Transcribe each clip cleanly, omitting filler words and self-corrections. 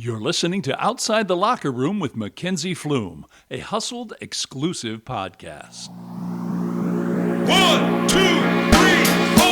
You're listening to Outside the Locker Room with Mackenzie Pflum, a Hustled exclusive podcast. 1, 2, 3, 4.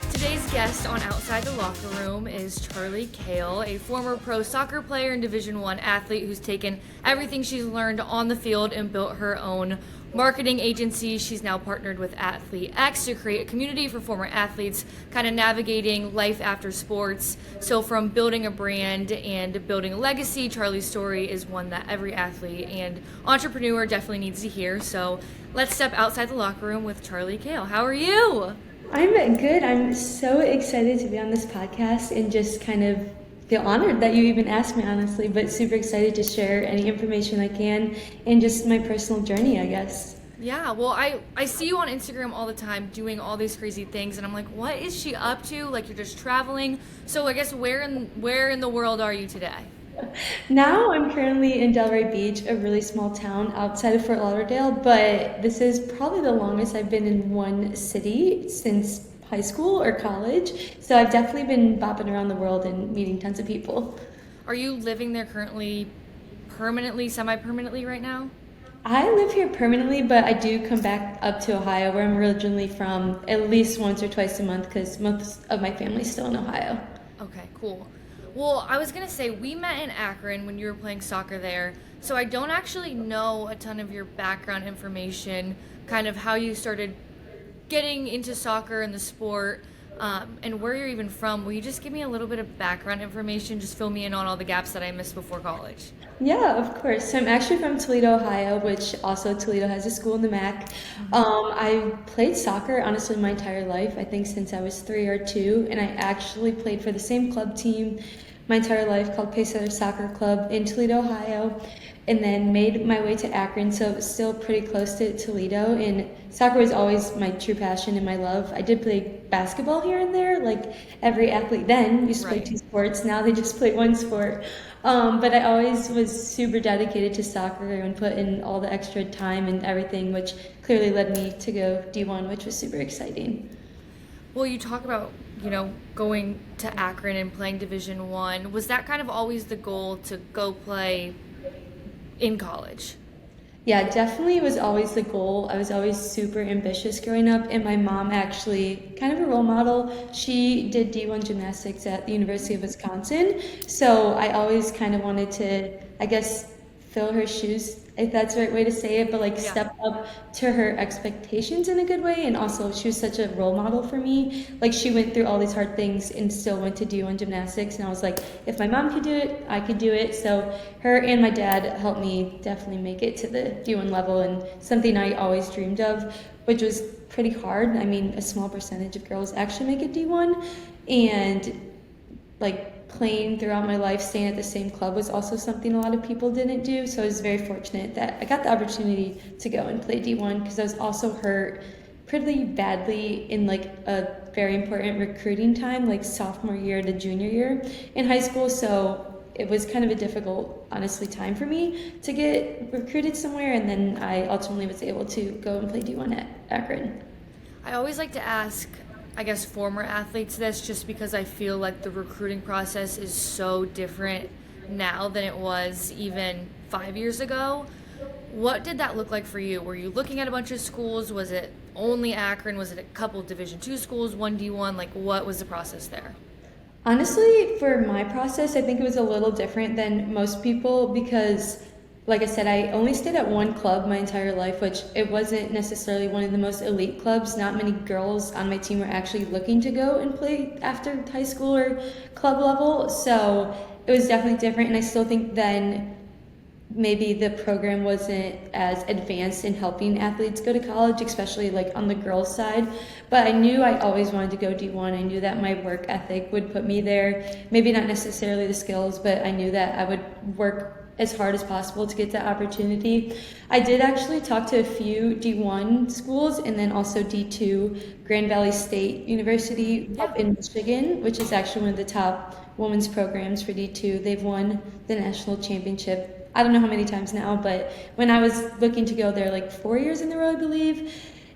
Today's guest on Outside the Locker Room is Charley Kale, a former pro soccer player and Division I athlete who's taken everything she's learned on the field and built her own marketing agency. She's now partnered with AthletEX to create a community for former athletes, kind of navigating life after sports. So from building a brand and building a legacy, Charley's story is one that every athlete and entrepreneur definitely needs to hear. So let's step outside the locker room with Charley Kale. How are you? I'm good. I'm so excited to be on this podcast and just kind of feel honored that you even asked me, honestly, but super excited to share any information I can and just my personal journey, I guess. Yeah, well, I see you on Instagram all the time doing all these crazy things, and I'm like, what is she up to? Like, you're just traveling. So I guess where in the world are you today? Now I'm currently in Delray Beach, a really small town outside of Fort Lauderdale, but this is probably the longest I've been in one city since high school or college. So I've definitely been bopping around the world and meeting tons of people. Are you living there currently permanently, semi-permanently right now? I live here permanently, but I do come back up to Ohio, where I'm originally from, at least once or twice a month because most of my family's still in Ohio. Okay, cool. Well, I was going to say, we met in Akron when you were playing soccer there, so I don't actually know a ton of your background information, kind of how you started getting into soccer and the sport, and where you're even from. Will you just give me a little bit of background information, just fill me in on all the gaps that I missed before college? Yeah, of course. So I'm actually from Toledo, Ohio, which also Toledo has a school in the MAC. I played soccer, honestly, my entire life, I think since I was 3 or 2, and I actually played for the same club team my entire life called Pacer Soccer Club in Toledo, Ohio, and then made my way to Akron, so it was still pretty close to Toledo, and soccer was always my true passion and my love. I did play basketball here and there, like every athlete then used to play 2 sports, now they just play 1 sport. But I always was super dedicated to soccer and put in all the extra time and everything, which clearly led me to go D1, which was super exciting. Well, you talk about, going to Akron and playing Division I. Was that kind of always the goal to go play in college? Yeah, definitely was always the goal. I was always super ambitious growing up, and my mom actually, kind of a role model, she did D1 gymnastics at the University of Wisconsin, so I always kind of wanted to, I guess, fill her shoes, if that's the right way to say it, but step up to her expectations in a good way. And also she was such a role model for me. Like, she went through all these hard things and still went to D1 gymnastics, and I was like, if my mom could do it, I could do it. So her and my dad helped me definitely make it to the D1 level, and something I always dreamed of, which was pretty hard. I mean, a small percentage of girls actually make it D1, and playing throughout my life, staying at the same club was also something a lot of people didn't do. So I was very fortunate that I got the opportunity to go and play D1, because I was also hurt pretty badly in a very important recruiting time, like sophomore year to junior year in high school. So it was kind of a difficult, honestly, time for me to get recruited somewhere. And then I ultimately was able to go and play D1 at Akron. I always like to ask, I guess, former athletes this, just because I feel like the recruiting process is so different now than it was even 5 years ago. What did that look like for you? Were you looking at a bunch of schools? Was it only Akron? Was it a couple Division II schools, 1D1? What was the process there? Honestly, for my process, I think it was a little different than most people because, like I said, I only stayed at 1 club my entire life, which it wasn't necessarily one of the most elite clubs. Not many girls on my team were actually looking to go and play after high school or club level. So it was definitely different. And I still think then maybe the program wasn't as advanced in helping athletes go to college, especially on the girls' side. But I knew I always wanted to go D1. I knew that my work ethic would put me there. Maybe not necessarily the skills, but I knew that I would work as hard as possible to get that opportunity. I did actually talk to a few D1 schools and then also D2, Grand Valley State University up in Michigan, which is actually one of the top women's programs for D2. They've won the national championship, I don't know how many times now, but when I was looking to go there 4 years in a row, I believe.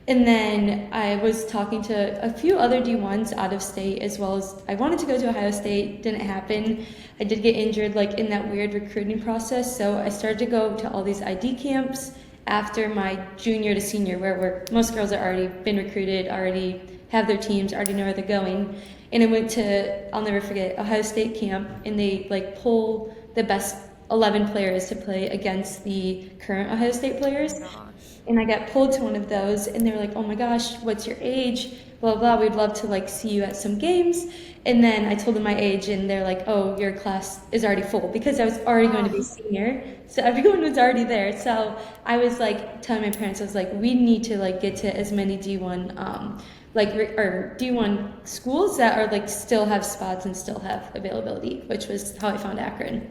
And then I was talking to a few other D1s out of state, as well as I wanted to go to Ohio State, didn't happen. I did get injured like in that weird recruiting process, so I started to go to all these ID camps after my junior to senior, where most girls are already been recruited, already have their teams, already know where they're going. And I went to, I'll never forget, Ohio State camp, and they like pull the best 11 players to play against the current Ohio State players. And I got pulled to one of those, and they were like, "Oh my gosh, what's your age? Blah, blah, we'd love to like see you at some games." And then I told them my age, and they're like, "Oh, your class is already full," because I was already going to be senior. So everyone was already there. So I was like telling my parents, I was like, "We need to like get to as many D1 or D1 schools that are like still have spots and still have availability," which was how I found Akron.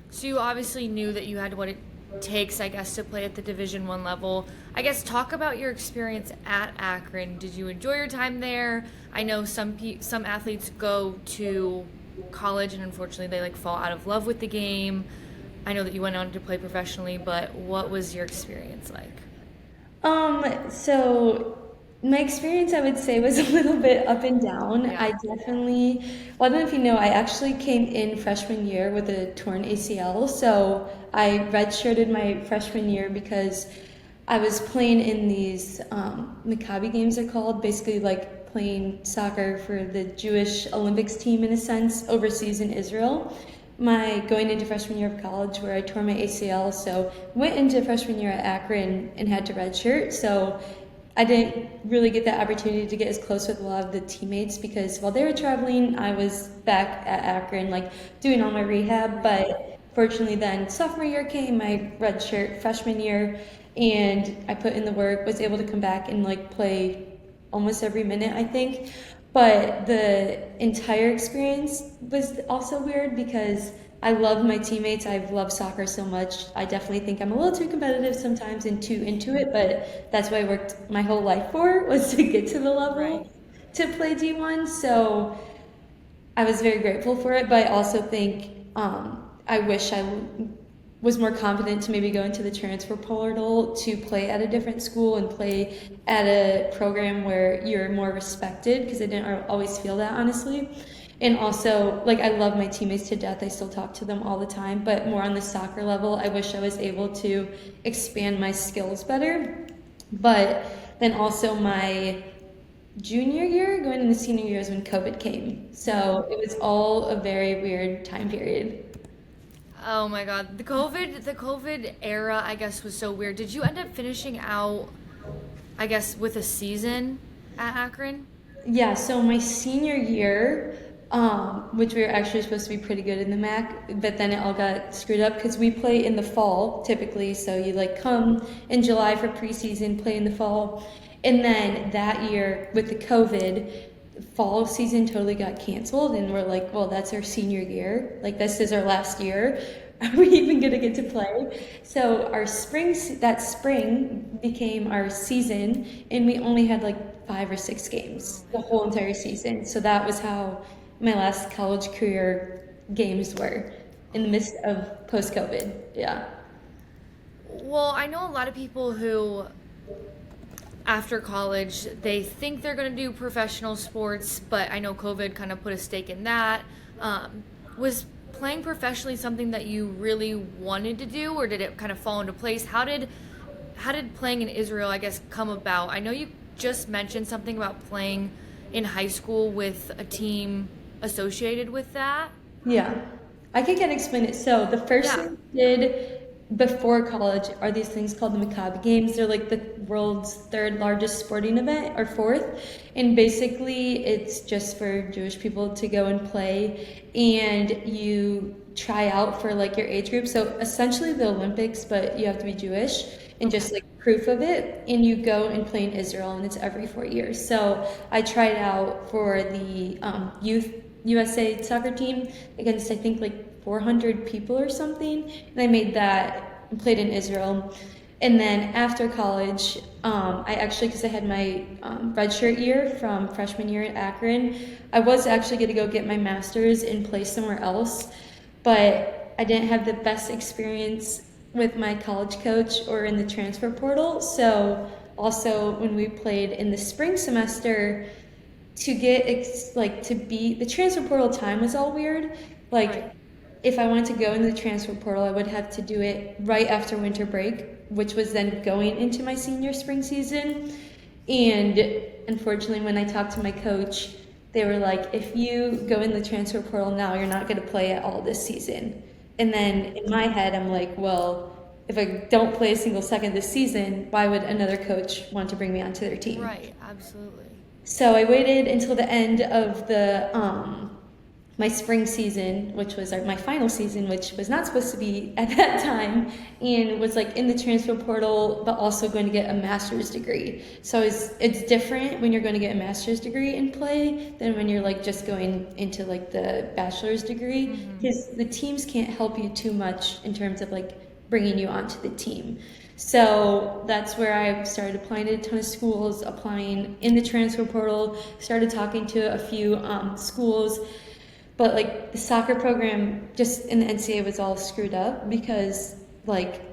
So you obviously knew that you had what it takes, I guess, to play at the Division I level. I guess talk about your experience at Akron. Did you enjoy your time there? I know some athletes go to college and unfortunately they like fall out of love with the game. I know that you went on to play professionally, but what was your experience like? So my experience, I would say, was a little bit up and down. Yeah. I definitely, well, I don't know if you know, I actually came in freshman year with a torn ACL. So I redshirted my freshman year because I was playing in these Maccabi games, they're called, basically like playing soccer for the Jewish Olympics team in a sense, overseas in Israel. My going into freshman year of college where I tore my ACL, so went into freshman year at Akron and had to redshirt. So I didn't really get that opportunity to get as close with a lot of the teammates because while they were traveling, I was back at Akron, like doing all my rehab. But fortunately then sophomore year came, my redshirt freshman year, and I put in the work, was able to come back and like play almost every minute, I think. But the entire experience was also weird because I love my teammates. I've loved soccer so much. I definitely think I'm a little too competitive sometimes and too into it, but that's what I worked my whole life for, was to get to the level to play D1. So I was very grateful for it, but I also think I wish I was more confident to maybe go into the transfer portal to play at a different school and play at a program where you're more respected, because I didn't always feel that, honestly. And also, like, I love my teammates to death. I still talk to them all the time, but more on the soccer level, I wish I was able to expand my skills better. But then also my junior year, going into senior year, is when COVID came. So it was all a very weird time period. Oh my God, the COVID era, I guess, was so weird. Did you end up finishing out, I guess, with a season at Akron? Yeah, so my senior year, which we were actually supposed to be pretty good in the MAC, but then it all got screwed up because we play in the fall typically. So you like come in July for preseason, play in the fall. And then that year with the COVID, fall season totally got canceled, and we're like, well, that's our senior year. Like, this is our last year. Are we even gonna get to play? So that spring became our season, and we only had like 5 or 6 games the whole entire season. So that was how my last college career games were, in the midst of post-COVID. Yeah. Well, I know a lot of people who, after college, they think they're going to do professional sports, but I know COVID kind of put a stake in that. Was playing professionally something that you really wanted to do, or did it kind of fall into place? How did playing in Israel, I guess, come about? I know you just mentioned something about playing in high school with a team associated with that. Yeah, I can kind of explain it. So the first thing we did before college are these things called the Maccabi Games. They're like the world's 3rd largest sporting event, or 4th. And basically it's just for Jewish people to go and play, and you try out for like your age group. So essentially the Olympics, but you have to be Jewish, and just like proof of it. And you go and play in Israel, and it's every 4 years. So I tried out for the youth USA soccer team against, I think, like 400 people or something, and I made that and played in Israel. And then after college, I actually, because I had my redshirt year from freshman year at Akron, I was actually going to go get my master's and play somewhere else, but I didn't have the best experience with my college coach or in the transfer portal, so also when we played in the spring semester, the transfer portal time was all weird. Like, Right. if I wanted to go into the transfer portal, I would have to do it right after winter break, which was then going into my senior spring season. And unfortunately, when I talked to my coach, they were like, if you go in the transfer portal now, you're not going to play at all this season. And then in my head, I'm like, well, if I don't play a single second this season, why would another coach want to bring me onto their team? Right, absolutely. So I waited until the end of my spring season, which was my final season, which was not supposed to be at that time, and was like in the transfer portal, but also going to get a master's degree. So it's different when you're going to get a master's degree in play than when you're like just going into like the bachelor's degree, because the teams can't help you too much in terms of like bringing you onto the team. So that's where I started applying to a ton of schools, applying in the transfer portal, started talking to a few schools. But like the soccer program just in the NCAA was all screwed up because like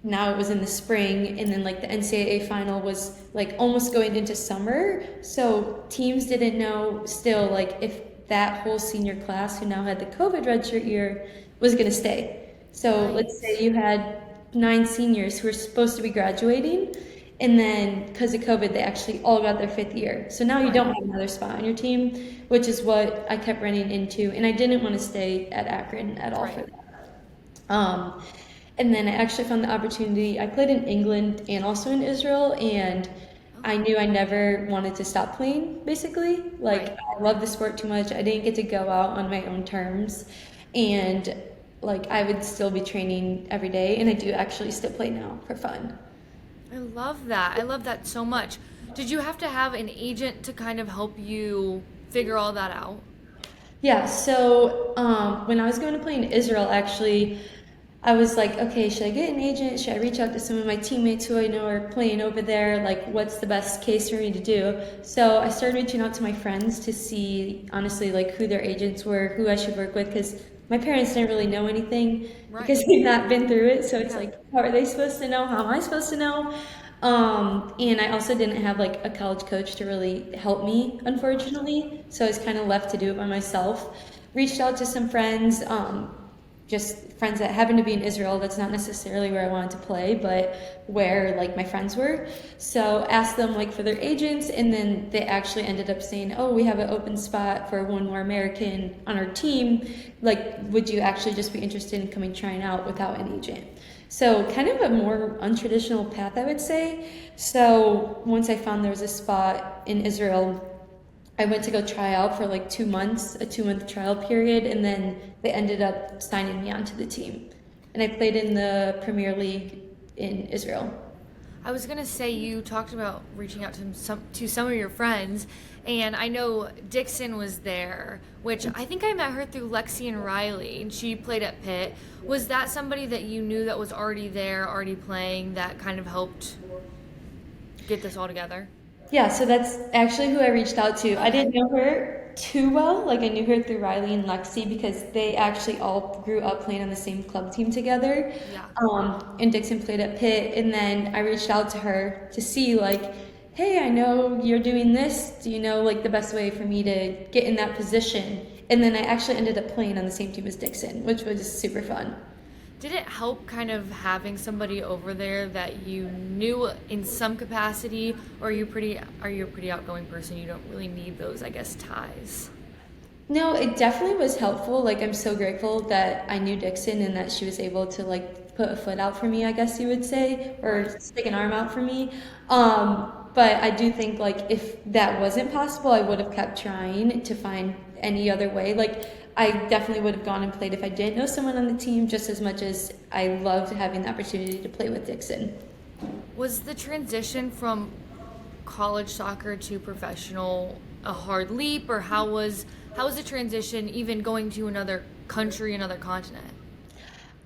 now it was in the spring, and then like the NCAA final was like almost going into summer. So teams didn't know still like if that whole senior class who now had the COVID redshirt year was going to stay. So let's say you had 9 seniors who were supposed to be graduating, and then because of COVID, they actually all got their 5th year. So now you don't have another spot on your team, which is what I kept running into. And I didn't want to stay at Akron at all for that. And then I actually found the opportunity. I played in England and also in Israel, and I knew I never wanted to stop playing, basically. Like, I love the sport too much. I didn't get to go out on my own terms. And, like, I would still be training every day, and I do actually still play now for fun. I love that. I love that so much. Did you have to have an agent to kind of help you figure all that out? Yeah, so when I was going to play in Israel, actually, I was like, okay, should I get an agent? Should I reach out to some of my teammates who I know are playing over there? Like, what's the best case for me to do? So I started reaching out to my friends to see, honestly, like who their agents were, who I should work with, because my parents didn't really know anything because they've not been through it. So it's like, how are they supposed to know? How am I supposed to know? And I also didn't have like a college coach to really help me, unfortunately. So I was kind of left to do it by myself. Reached out to some friends, just friends that happened to be in Israel. That's not necessarily where I wanted to play, but where like my friends were. So asked them like for their agents, and then they actually ended up saying, oh, we have an open spot for one more American on our team. Like, would you actually just be interested in coming trying out without an agent? So kind of a more untraditional path, I would say. So once I found there was a spot in Israel, I went to go try out for like 2 months, a 2-month trial period, and then they ended up signing me onto the team. And I played in the Premier League in Israel. I was gonna say, you talked about reaching out to some of your friends, and I know Dixon was there, which I think I met her through Lexi and Riley, and she played at Pitt. Was that somebody that you knew that was already there, already playing, that kind of helped get this all together? Yeah, so that's actually who I reached out to. I didn't know her too well. Like, I knew her through Riley and Lexi because they actually all grew up playing on the same club team together. Yeah. And Dixon played at Pitt. And then I reached out to her to see, like, hey, I know you're doing this. Do you know, like, the best way for me to get in that position? And then I actually ended up playing on the same team as Dixon, which was super fun. Did it help kind of having somebody over there that you knew in some capacity, or are you a pretty outgoing person? You don't really need those, I guess, ties? No, it definitely was helpful. Like, I'm so grateful that I knew Dixon and that she was able to, like, put a foot out for me, I guess you would say, or stick an arm out for me. But I do think, like, if that wasn't possible, I would have kept trying to find any other way. Like, I definitely would have gone and played if I didn't know someone on the team, just as much as I loved having the opportunity to play with Dixon. Was the transition from college soccer to professional a hard leap, or how was the transition even going to another country, another continent?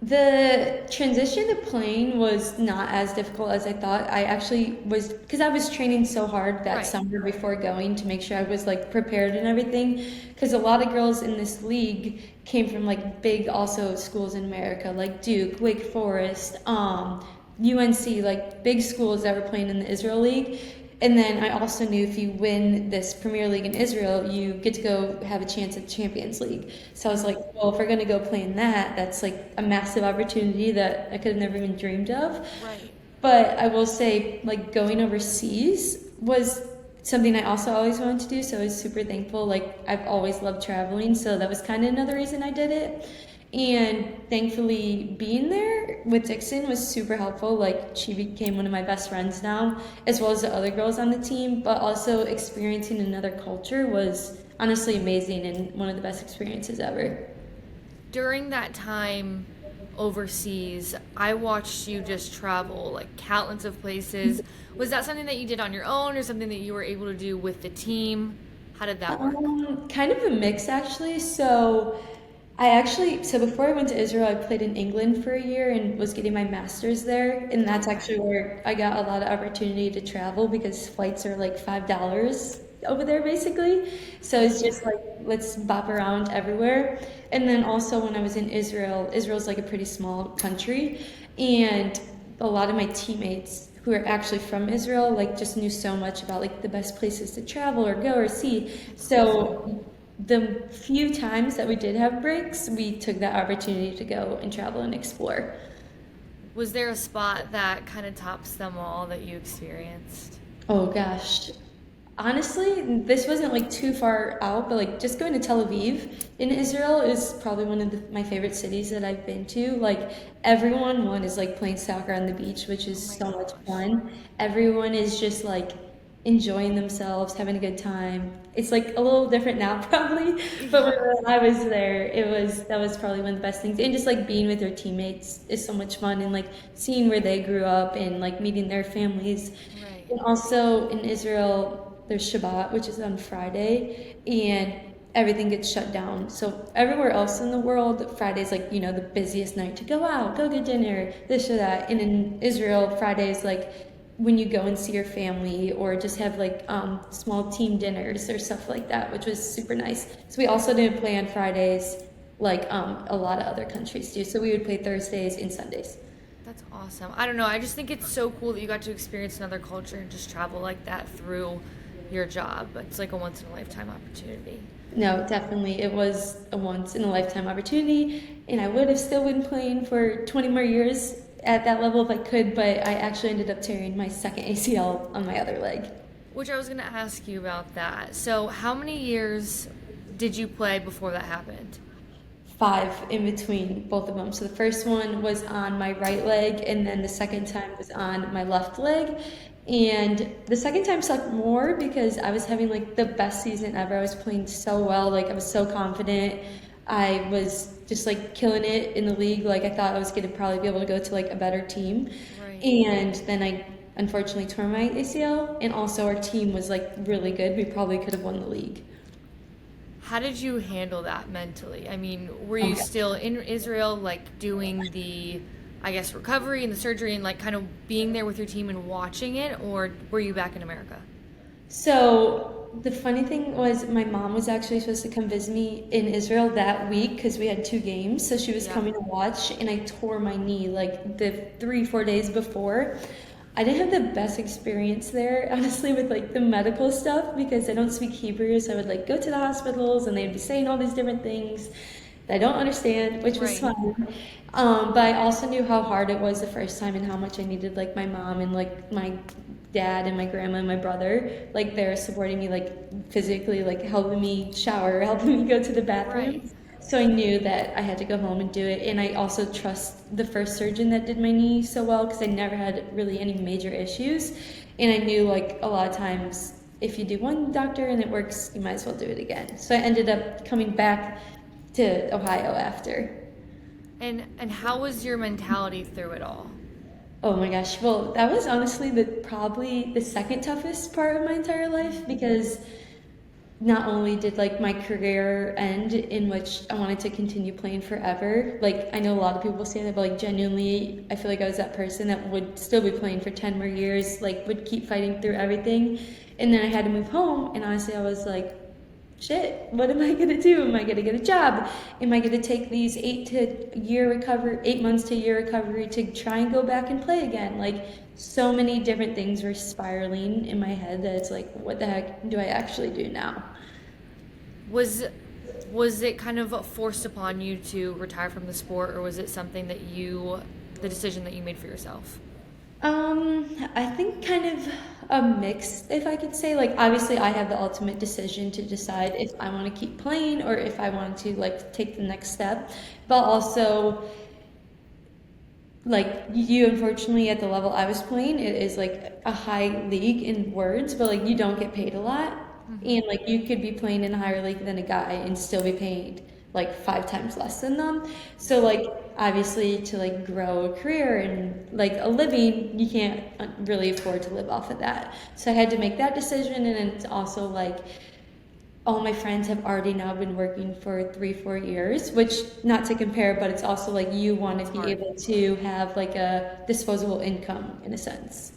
The transition to playing was not as difficult as I thought. I actually was, because I was training so hard that summer before going to make sure I was like prepared and everything. Because a lot of girls in this league came from like big also schools in America, like Duke, Wake Forest, UNC, like big schools that were playing in the Israel League. And then I also knew if you win this Premier League in Israel, you get to go have a chance at Champions League. So I was like, well, if we're going to go play in that, that's like a massive opportunity that I could have never even dreamed of. Right. But I will say, like, going overseas was something I also always wanted to do. So I was super thankful. Like, I've always loved traveling. So that was kind of another reason I did it. And thankfully, being there with Dixon was super helpful. Like, she became one of my best friends now, as well as the other girls on the team. But also experiencing another culture was honestly amazing and one of the best experiences ever. During that time overseas, I watched you just travel like countless of places. Was that something that you did on your own or something that you were able to do with the team? How did that work? Kind of a mix, actually. So before I went to Israel, I played in England for a year and was getting my master's there. And that's actually where I got a lot of opportunity to travel because flights are like $5 over there basically. So it's just like, let's bop around everywhere. And then also when I was in Israel, Israel's like a pretty small country. And a lot of my teammates who are actually from Israel, like just knew so much about like the best places to travel or go or see. So the few times that we did have breaks, we took that opportunity to go and travel and explore. Was there a spot that kind of tops them all that you experienced? Oh gosh. Honestly, this wasn't like too far out, but like just going to Tel Aviv in Israel is probably one of my favorite cities that I've been to. Like everyone, is like playing soccer on the beach, which is so much fun. Everyone is just like enjoying themselves, having a good time. It's like a little different now probably, but when I was there, that was probably one of the best things. And just like being with your teammates is so much fun and like seeing where they grew up and like meeting their families. Right. And also in Israel, there's Shabbat, which is on Friday, and everything gets shut down. So everywhere else in the world, Friday's like, the busiest night to go out, go get dinner, this or that. And in Israel, Friday's like when you go and see your family or just have like small team dinners or stuff like that, which was super nice. So we also didn't play on Fridays like a lot of other countries do. So we would play Thursdays and Sundays. That's awesome. I don't know. I just think it's so cool that you got to experience another culture and just travel like that through your job. It's like a once in a lifetime opportunity. No, definitely. It was a once in a lifetime opportunity, and I would have still been playing for 20 more years at that level if I could, but I actually ended up tearing my second ACL on my other leg. Which I was going to ask you about that. So how many years did you play before that happened? 5 in between both of them. So the first one was on my right leg, and then the second time was on my left leg. And the second time sucked more because I was having like the best season ever. I was playing so well, like I was so confident. I was just like killing it in the league. Like I thought I was going to probably be able to go to like a better team. Right. And then I unfortunately tore my ACL, and also our team was like really good. We probably could have won the league. How did you handle that mentally? I mean, were you still in Israel, like doing the, I guess, recovery and the surgery and like kind of being there with your team and watching it, or were you back in America? So the funny thing was my mom was actually supposed to come visit me in Israel that week because we had 2 games. So she was coming to watch, and I tore my knee like the 3-4 days before. I didn't have the best experience there, honestly, with like the medical stuff because I don't speak Hebrew. So I would like go to the hospitals and they'd be saying all these different things that I don't understand, which was fun. But I also knew how hard it was the first time and how much I needed like my mom and like my dad and my grandma and my brother. Like they're supporting me like physically, like helping me shower, helping me go to the bathroom. Right. So I knew that I had to go home and do it. And I also trust the first surgeon that did my knee so well because I never had really any major issues. And I knew like a lot of times if you do one doctor and it works, you might as well do it again. So I ended up coming back to Ohio after. And how was your mentality through it all? Oh my gosh. Well, that was honestly probably the second toughest part of my entire life because not only did like my career end in which I wanted to continue playing forever. Like I know a lot of people say that, but like genuinely, I feel like I was that person that would still be playing for 10 more years, like would keep fighting through everything. And then I had to move home, and honestly, I was like shit, what am I gonna do? Am I gonna get a job? Am I gonna take these 8 months to a year recovery to try and go back and play again? Like, so many different things were spiraling in my head that it's like, what the heck do I actually do now? Was it kind of forced upon you to retire from the sport, or was it something that the decision that you made for yourself? I think kind of a mix, if I could say. Like, obviously, I have the ultimate decision to decide if I want to keep playing or if I want to, like, take the next step. But also, like, you unfortunately, at the level I was playing, it is, like, a high league in words, but, like, you don't get paid a lot. And, like, you could be playing in a higher league than a guy and still be paid, like, 5 times less than them. So, like, obviously, to, like, grow a career and, like, a living, you can't really afford to live off of that. So I had to make that decision, and then it's also, like, all my friends have already now been working for 3-4 years, which, not to compare, but it's also, like, you want to be able to have, like, a disposable income, in a sense.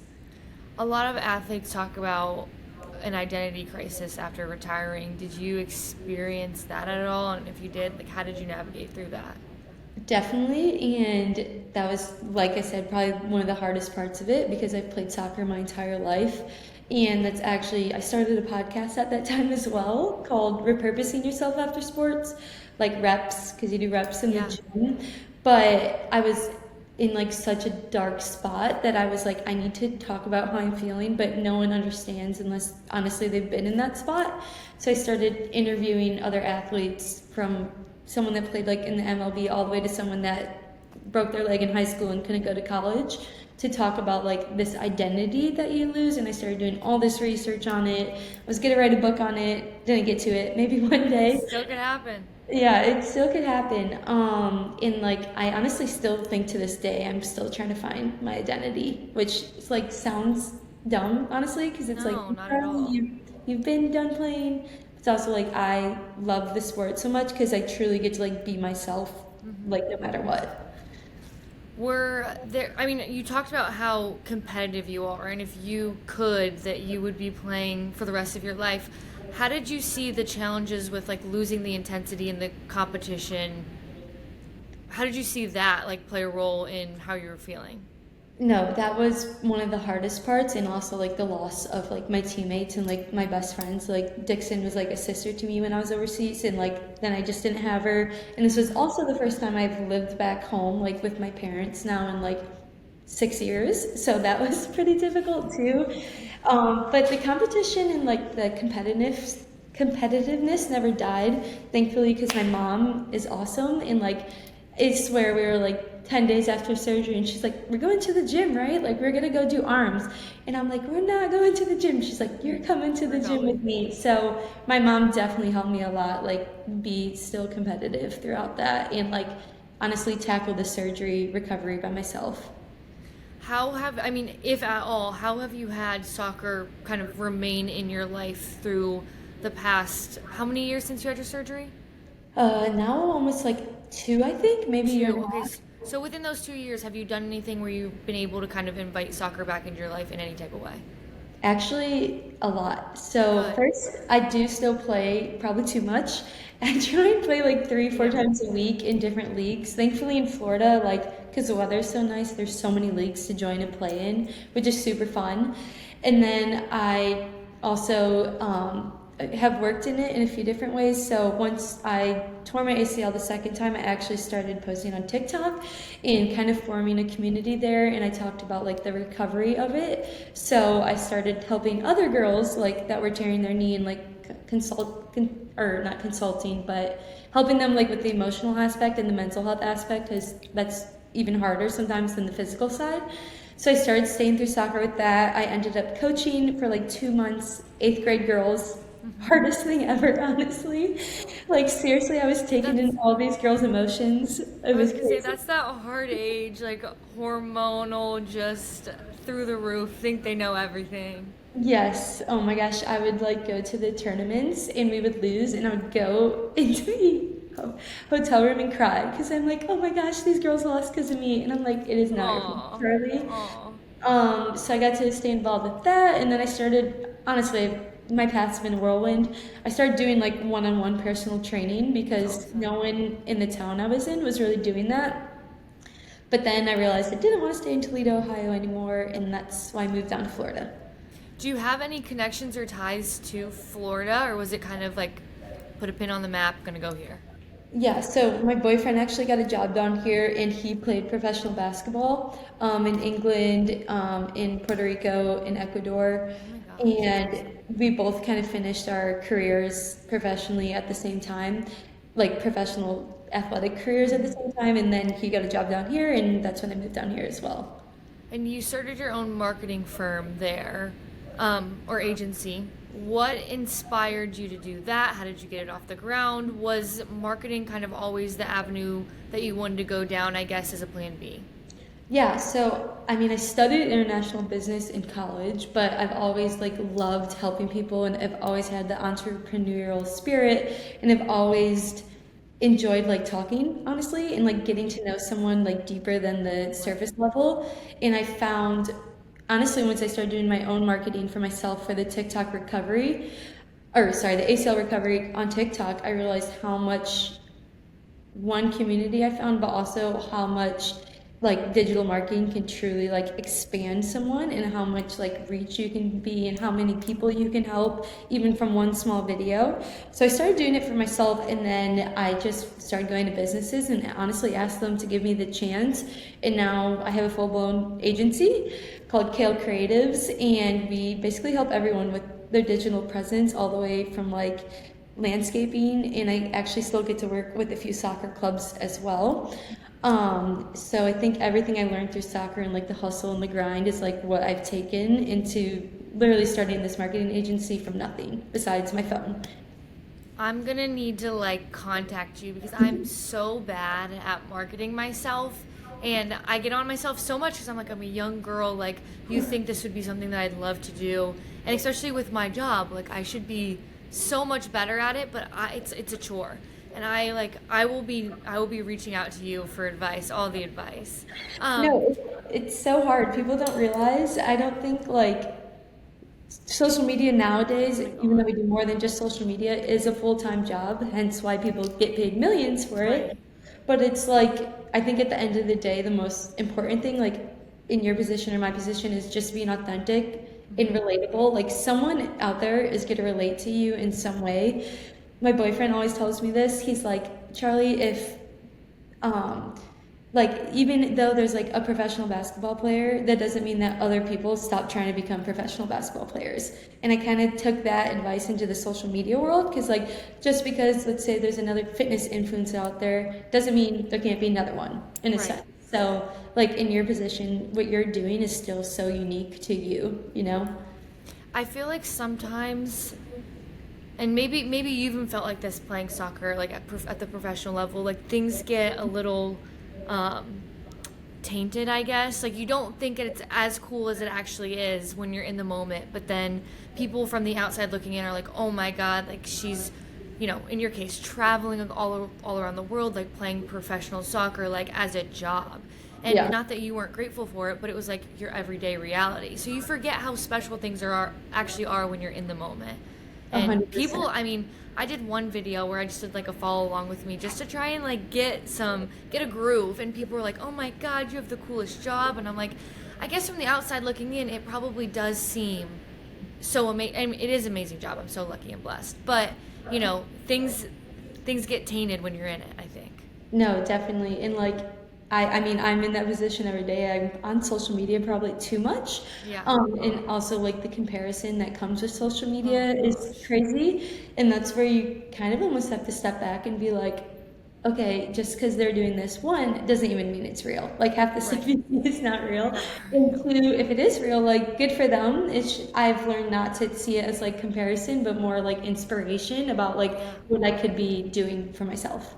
A lot of athletes talk about an identity crisis after retiring. Did you experience that at all? And if you did, like, how did you navigate through that? Definitely, and that was, like I said, probably one of the hardest parts of it because I've played soccer my entire life. And that's actually, I started a podcast at that time as well called Repurposing Yourself After Sports, like reps, because you do reps in the gym. But I was in, like, such a dark spot that I was like, I need to talk about how I'm feeling, but no one understands unless, honestly, they've been in that spot. So I started interviewing other athletes, from someone that played, like, in the MLB all the way to someone that broke their leg in high school and couldn't go to college, to talk about, like, this identity that you lose. And I started doing all this research on it. I was gonna write a book on it, didn't get to it, maybe one day. Still could happen. Yeah, it still could happen. And, like, I honestly still think to this day I'm still trying to find my identity, which is, like, sounds dumb, honestly, because it's No, like, not at all. you've been done playing. It's also like I love the sport so much because I truly get to, like, be myself, like, no matter what. Were there, I mean, you talked about how competitive you are, and if you could, that you would be playing for the rest of your life. How did you see the challenges with, like, losing the intensity in the competition? How did you see that, like, play a role in how you were feeling? No, that was one of the hardest parts, and also, like, the loss of, like, my teammates and, like, my best friends. Like, Dixon was like a sister to me when I was overseas, and, like, then I just didn't have her. And this was also the first time I've lived back home, like, with my parents now in, like, 6 years, so that was pretty difficult too. But the competition and, like, the competitiveness never died, thankfully, because my mom is awesome. And, like, I swear, we were like 10 days after surgery, and she's like, we're going to the gym, right? Like, we're gonna go do arms. And I'm like, we're not going to the gym. She's like, you're coming to the gym with me. So my mom definitely helped me a lot, like, be still competitive throughout that, and, like, honestly tackle the surgery recovery by myself. I mean, if at all, how have you had soccer kind of remain in your life through the past, how many years since you had your surgery? Now almost like 2, I think, maybe a year and a Okay, half. so within those 2 years, have you done anything where you've been able to kind of invite soccer back into your life in any type of way? Actually, a lot. So Good. first, I do still play, probably too much. I try and play like 3-4 times a week in different leagues. Thankfully in Florida, like, because the weather's so nice, there's so many leagues to join and play in, which is super fun. And then I also have worked in it in a few different ways. So once I tore my ACL the second time, I actually started posting on TikTok and kind of forming a community there. And I talked about, like, the recovery of it. So I started helping other girls, like, that were tearing their knee, and, like, or not consulting, but helping them, like, with the emotional aspect and the mental health aspect, because that's even harder sometimes than the physical side. So I started staying through soccer with that. I ended up coaching for like 2 months, 8th grade girls. Hardest thing ever, honestly. Like, seriously, I was taking in all these girls' emotions. It I was was gonna say, crazy. that's that hard age, like hormonal, just through the roof, think they know everything. Yes. Oh my gosh. I would, like, go to the tournaments and we would lose, and I would go into the hotel room and cry because I'm like, oh my gosh, these girls lost because of me. And I'm like, it is not your fault, Aw, Charlie. aw. So I got to stay involved with that, and then I started, honestly, I've my path's been a whirlwind. I started doing like one-on-one personal training because no one in the town I was in was really doing that. But then I realized I didn't want to stay in Toledo, Ohio anymore, and that's why I moved down to Florida. Do you have any connections or ties to Florida, or was it kind of like put a pin on the map, gonna go here? Yeah, so my boyfriend actually got a job down here, and he played professional basketball in England, in Puerto Rico, in Ecuador, Oh my gosh. and we both kind of finished our careers professionally at the same time, like professional athletic careers at the same time, and then he got a job down here, and that's when I moved down here as well. And you started your own marketing firm there, or agency. What inspired you to do that? How did you get it off the ground? Was marketing kind of always the avenue that you wanted to go down, I guess, as a plan B? Yeah, so I mean, I studied international business in college, but I've always like loved helping people, and I've always had the entrepreneurial spirit, and I've always enjoyed like talking, honestly, and like getting to know someone like deeper than the surface level. And I found, honestly, once I started doing my own marketing for myself for the TikTok recovery, or sorry, the ACL recovery on TikTok, I realized how much one community I found, but also how much like digital marketing can truly like expand someone, and how much like reach you can be, and how many people you can help even from one small video. So I started doing it for myself, and then I just started going to businesses and honestly asked them to give me the chance. And now I have a full-blown agency called Kale Creatives, and we basically help everyone with their digital presence, all the way from like landscaping, and I actually still get to work with a few soccer clubs as well. So I think everything I learned through soccer and like the hustle and the grind is like what I've taken into literally starting this marketing agency from nothing besides my phone. I'm gonna need to like contact you because I'm so bad at marketing myself, and I get on myself so much because I'm like, I'm a young girl, like you think this would be something that I'd love to do, and especially with my job, like I should be so much better at it, but it's a chore. And I will be reaching out to you for advice, all the advice. No, it's so hard. People don't realize. I don't think like social media nowadays, even though we do more than just social media, is a full-time job, hence why people get paid millions for it. Right. But it's like, I think at the end of the day, the most important thing, like in your position or my position, is just being authentic and relatable. Like someone out there is going to relate to you in some way. My boyfriend always tells me this. He's like, Charlie, if like even though there's like a professional basketball player, that doesn't mean that other people stop trying to become professional basketball players. And I kind of took that advice into the social media world, because like just because, let's say, there's another fitness influencer out there doesn't mean there can't be another one in a Right. sense. So like in your position, what you're doing is still so unique to you, you know? I feel like sometimes, and maybe you even felt like this playing soccer, like at the professional level, like things get a little tainted, I guess. Like you don't think it's as cool as it actually is when you're in the moment, but then people from the outside looking in are like, oh my god, like she's, you know, in your case, traveling all around the world, like playing professional soccer, like as a job. And Yeah. not that you weren't grateful for it, but it was like your everyday reality. So you forget how special things actually are when you're in the moment. And 100%. people, I mean, I did one video where I just did like a follow along with me just to try and like get a groove, and people were like, oh my god, you have the coolest job. And I'm like, I guess from the outside looking in, it probably does seem so amazing. I mean, it is an amazing job. I'm so lucky and blessed. But, you know, things get tainted when you're in it, I think. No, definitely. And like, I mean, I'm in that position every day. I'm on social media probably too much. Yeah. And also like the comparison that comes with social media is crazy. And that's where you kind of almost have to step back and be like, okay, just because they're doing this one doesn't even mean it's real. Like half the stuff you see is not real. And two, if it is real, like good for them. I've learned not to see it as like comparison, but more like inspiration about like what I could be doing for myself.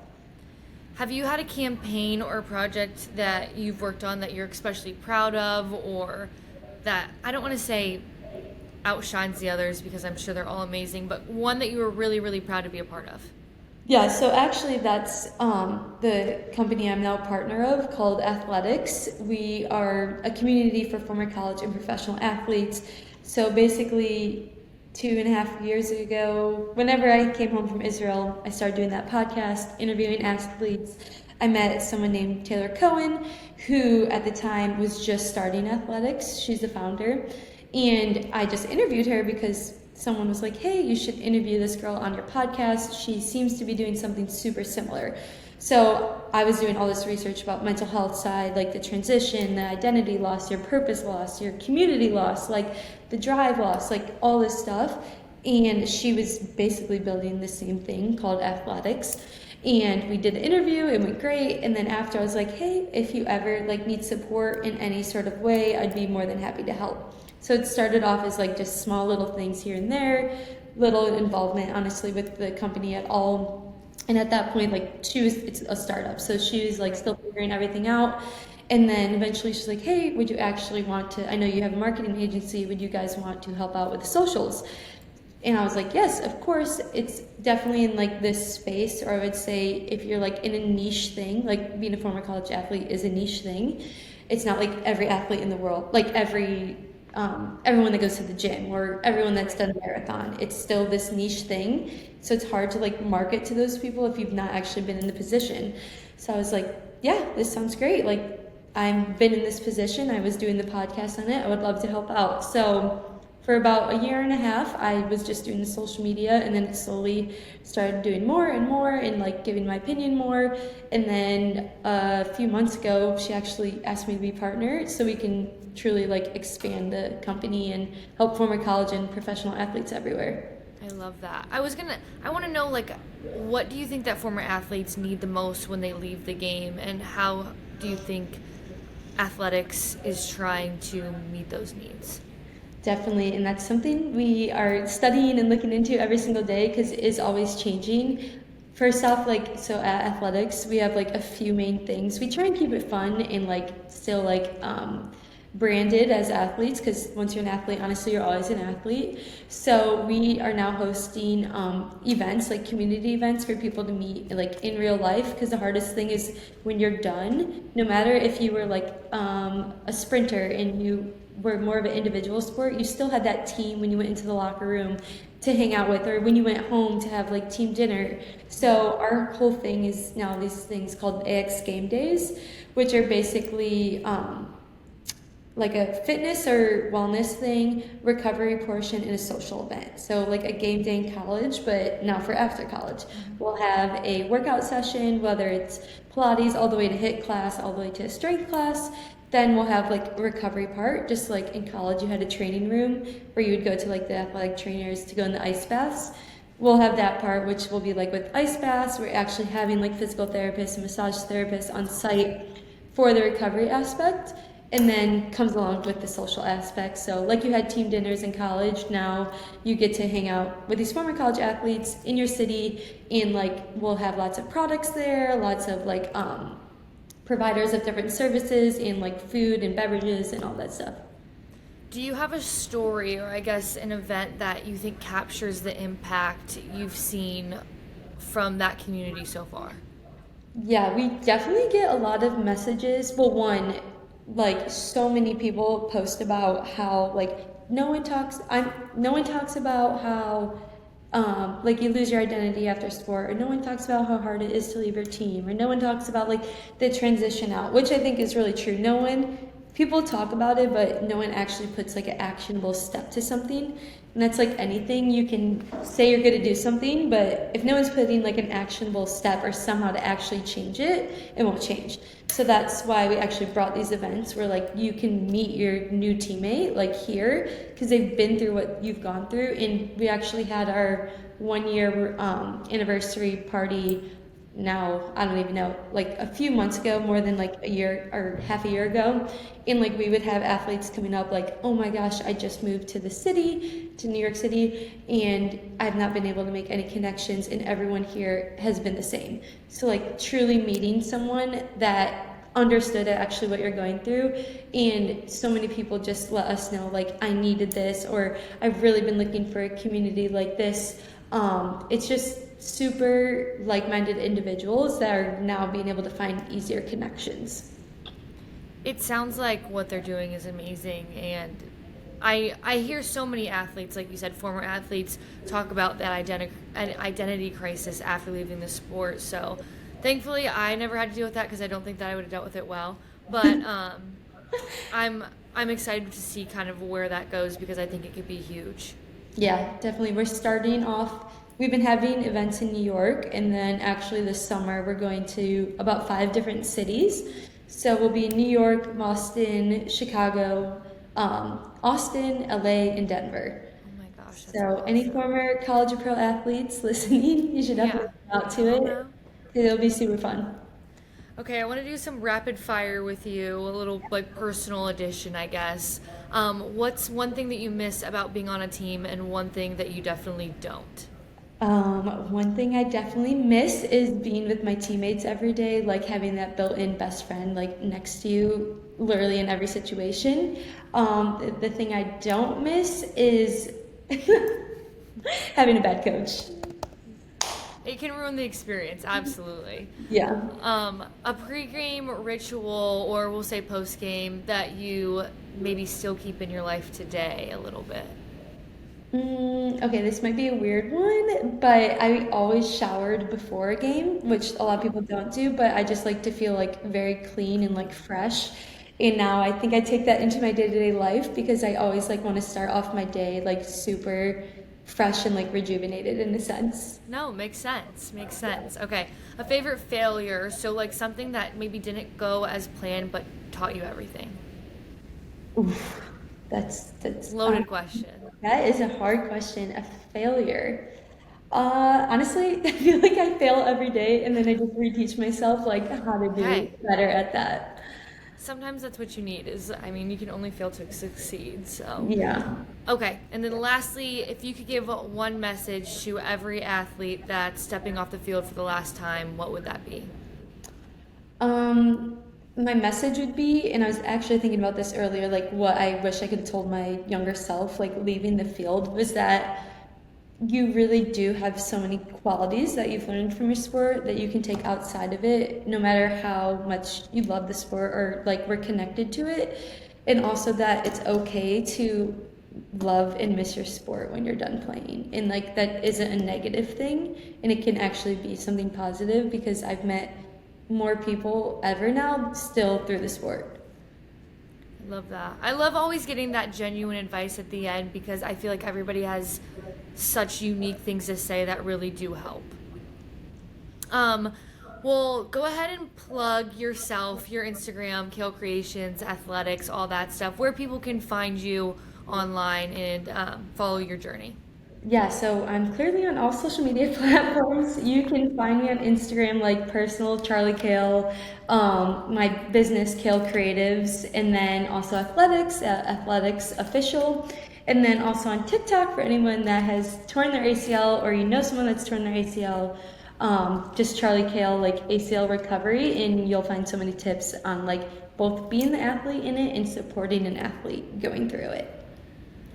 Have you had a campaign or a project that you've worked on that you're especially proud of, or that, I don't want to say outshines the others because I'm sure they're all amazing, but one that you were really, really proud to be a part of? Yeah, so actually that's the company I'm now a partner of, called AthletEX. We are a community for former college and professional athletes. So basically, 2.5 years ago, whenever I came home from Israel, I started doing that podcast, interviewing athletes. I met someone named Taylor Cohen, who at the time was just starting AthletEX. She's the founder. And I just interviewed her because someone was like, hey, you should interview this girl on your podcast. She seems to be doing something super similar. So I was doing all this research about mental health side, like the transition, the identity loss, your purpose loss, your community loss, like the drive loss, like all this stuff. And she was basically building the same thing called AthletEX. And we did the interview, it went great. And then after I was like, hey, if you ever like need support in any sort of way, I'd be more than happy to help. So it started off as like just small little things here and there, little involvement honestly with the company at all. And at that point, like it's a startup, so she was like still figuring everything out. And then eventually she's like, hey, would you actually want to, I know you have a marketing agency, would you guys want to help out with the socials? And I was like, yes, of course. It's definitely in like this space, or I would say if you're like in a niche thing, like being a former college athlete is a niche thing. It's not like every athlete in the world, like everyone that goes to the gym or everyone that's done a marathon. It's still this niche thing. So it's hard to like market to those people if you've not actually been in the position. So I was like, yeah, this sounds great. Like I've been in this position. I was doing the podcast on it. I would love to help out. So for about 1.5 years, I was just doing the social media, and then it slowly started doing more and more and like giving my opinion more. And then a few months ago, she actually asked me to be partner so we can truly like expand the company and help former college and professional athletes everywhere. I love that. I want to know, like, what do you think that former athletes need the most when they leave the game, and how do you think AthletEX is trying to meet those needs? Definitely, and that's something we are studying and looking into every single day because it is always changing. First off, like, so at AthletEX, we have like a few main things. We try and keep it fun and like still like branded as athletes, because once you're an athlete, honestly, you're always an athlete. So we are now hosting events, like community events for people to meet like in real life, because the hardest thing is when you're done, no matter if you were like a sprinter and you were more of an individual sport, you still had that team when you went into the locker room to hang out with, or when you went home to have like team dinner. So our whole thing is now these things called AX Game Days, which are basically like a fitness or wellness thing, recovery portion, and a social event. So like a game day in college, but now for after college. We'll have a workout session, whether it's Pilates all the way to HIIT class, all the way to a strength class. Then we'll have like a recovery part, just like in college you had a training room where you would go to like the athletic trainers to go in the ice baths. We'll have that part, which will be like with ice baths. We're actually having like physical therapists and massage therapists on site for the recovery aspect. And then comes along with the social aspect. So like you had team dinners in college, now you get to hang out with these former college athletes in your city, and like we'll have lots of products there, lots of like providers of different services and like food and beverages and all that stuff. Do you have a story, or I guess an event that you think captures the impact you've seen from that community so far? Yeah, we definitely get a lot of messages. Well, one, like so many people post about how like no one talks about how like you lose your identity after sport, or no one talks about how hard it is to leave your team, or no one talks about like the transition out, which I think is really true. People talk about it, but no one actually puts like an actionable step to something. And that's like anything. You can say you're going to do something, but if no one's putting like an actionable step or somehow to actually change it, it won't change. So that's why we actually brought these events where like you can meet your new teammate like here, because they've been through what you've gone through. And we actually had our 1 year anniversary party now, I don't even know, like a few months ago, more than like a year or half a year ago. And like we would have athletes coming up like, oh my gosh, I just moved to the city, to New York City, and I've not been able to make any connections, and everyone here has been the same. So like truly meeting someone that understood actually what you're going through. And so many people just let us know like, I needed this, or I've really been looking for a community like this. It's just super like-minded individuals that are now being able to find easier connections. It sounds like what they're doing is amazing, and I hear so many athletes, like you said, former athletes, talk about that identity crisis after leaving the sport. So thankfully, I never had to deal with that because I don't think that I would have dealt with it well. But I'm excited to see kind of where that goes because I think it could be huge. Yeah, definitely. We're starting off, we've been having events in New York, and then actually this summer we're going to about 5 different cities. So we'll be in New York, Boston, Chicago, Austin, LA, and Denver. Oh my gosh. That's So any awesome. former college or pro athletes listening, you should definitely come out to it. It'll be super fun. Okay, I want to do some rapid fire with you, a little like personal edition, I guess. What's one thing that you miss about being on a team and one thing that you definitely don't? One thing I definitely miss is being with my teammates every day, like having that built-in best friend like next to you, literally in every situation. The thing I don't miss is having a bad coach. It can ruin the experience, absolutely. Yeah. A pregame ritual, or we'll say postgame, that you maybe still keep in your life today a little bit. Okay, this might be a weird one, but I always showered before a game, which a lot of people don't do, but I just like to feel like very clean and like fresh. And now I think I take that into my day-to-day life because I always like want to start off my day like super fresh and like rejuvenated in a sense. No, makes sense. Makes sense. Okay, a favorite failure, so like something that maybe didn't go as planned but taught you everything. Oof, that's Loaded question. that is a hard question. A failure. Honestly, I feel like I fail every day, and then I just reteach myself like how to do Hey, better at that. sometimes that's what you need is, I mean, you can only fail to succeed, so. Yeah. Okay, and then lastly, if you could give one message to every athlete that's stepping off the field for the last time, what would that be? My message would be, and I was actually thinking about this earlier, like what I wish I could have told my younger self, like leaving the field, was that you really do have so many qualities that you've learned from your sport that you can take outside of it, no matter how much you love the sport or like we're connected to it. And also that it's okay to love and miss your sport when you're done playing. And like that isn't a negative thing, and it can actually be something positive because I've met more people ever now still through the sport. Love that. I love always getting that genuine advice at the end because I feel like everybody has such unique things to say that really do help. Well, go ahead and plug yourself, your Instagram, Kale Creations, AthletEX, all that stuff, where people can find you online and follow your journey. Yeah, so I'm clearly on all social media platforms. You can find me on Instagram like personal Charley Kale, my business Kale Creatives, and then also AthletEX, AthletEX Official, and then also on TikTok for anyone that has torn their ACL or you know someone that's torn their ACL. Just Charley Kale like ACL recovery, and you'll find so many tips on like both being the athlete in it and supporting an athlete going through it.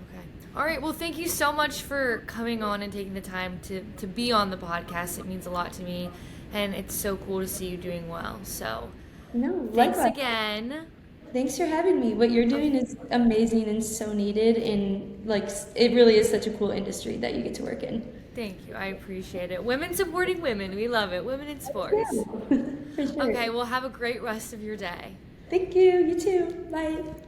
Okay. All right. Well, thank you so much for coming on and taking the time to be on the podcast. It means a lot to me, and it's so cool to see you doing well. So No, thanks likewise. again. Thanks for having me. What you're doing is amazing and so needed, and like it really is such a cool industry that you get to work in. Thank you. I appreciate it. Women supporting women. We love it. Women in sports. Yeah, for sure. Okay. Well, have a great rest of your day. Thank you. You too. Bye.